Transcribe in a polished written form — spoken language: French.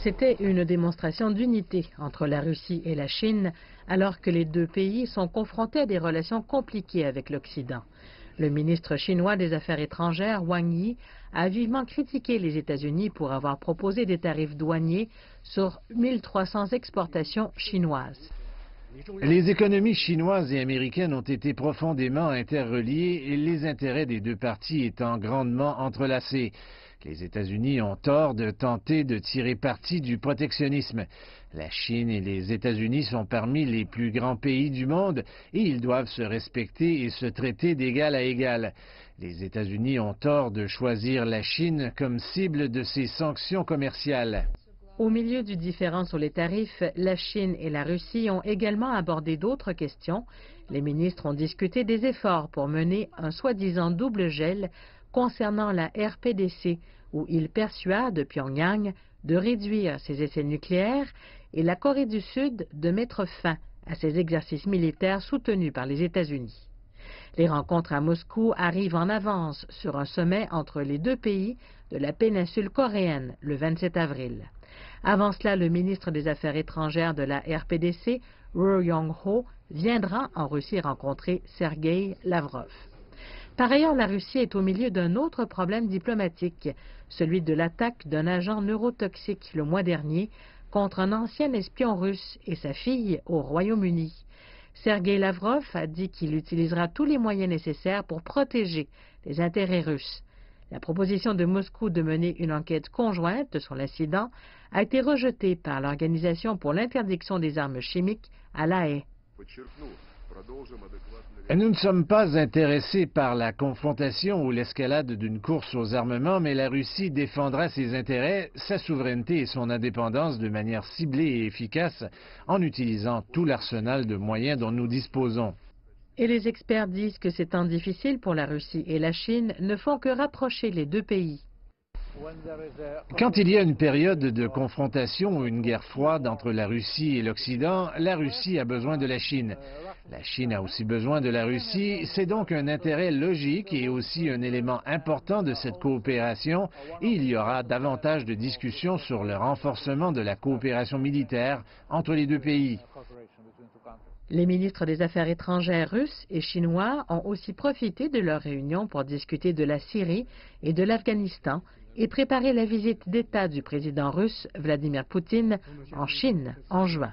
C'était une démonstration d'unité entre la Russie et la Chine, alors que les deux pays sont confrontés à des relations compliquées avec l'Occident. Le ministre chinois des Affaires étrangères, Wang Yi, a vivement critiqué les États-Unis pour avoir proposé des tarifs douaniers sur 1300 exportations chinoises. Les économies chinoises et américaines ont été profondément interreliées et les intérêts des deux parties étant grandement entrelacés. Les États-Unis ont tort de tenter de tirer parti du protectionnisme. La Chine et les États-Unis sont parmi les plus grands pays du monde et ils doivent se respecter et se traiter d'égal à égal. Les États-Unis ont tort de choisir la Chine comme cible de ces sanctions commerciales. Au milieu du différend sur les tarifs, la Chine et la Russie ont également abordé d'autres questions. Les ministres ont discuté des efforts pour mener un soi-disant double gel concernant la RPDC, où ils persuadent Pyongyang de réduire ses essais nucléaires et la Corée du Sud de mettre fin à ses exercices militaires soutenus par les États-Unis. Les rencontres à Moscou arrivent en avance sur un sommet entre les deux pays de la péninsule coréenne le 27 avril. Avant cela, le ministre des Affaires étrangères de la RPDC, Roh Yong-ho, viendra en Russie rencontrer Sergueï Lavrov. Par ailleurs, la Russie est au milieu d'un autre problème diplomatique, celui de l'attaque d'un agent neurotoxique le mois dernier contre un ancien espion russe et sa fille au Royaume-Uni. Sergueï Lavrov a dit qu'il utilisera tous les moyens nécessaires pour protéger les intérêts russes. La proposition de Moscou de mener une enquête conjointe sur l'incident a été rejetée par l'Organisation pour l'interdiction des armes chimiques à La Haye. Nous ne sommes pas intéressés par la confrontation ou l'escalade d'une course aux armements, mais la Russie défendra ses intérêts, sa souveraineté et son indépendance de manière ciblée et efficace en utilisant tout l'arsenal de moyens dont nous disposons. Et les experts disent que ces temps difficiles pour la Russie et la Chine ne font que rapprocher les deux pays. Quand il y a une période de confrontation ou une guerre froide entre la Russie et l'Occident, la Russie a besoin de la Chine. La Chine a aussi besoin de la Russie. C'est donc un intérêt logique et aussi un élément important de cette coopération. Et il y aura davantage de discussions sur le renforcement de la coopération militaire entre les deux pays. Les ministres des Affaires étrangères russes et chinois ont aussi profité de leur réunion pour discuter de la Syrie et de l'Afghanistan et préparer la visite d'État du président russe Vladimir Poutine en Chine en juin.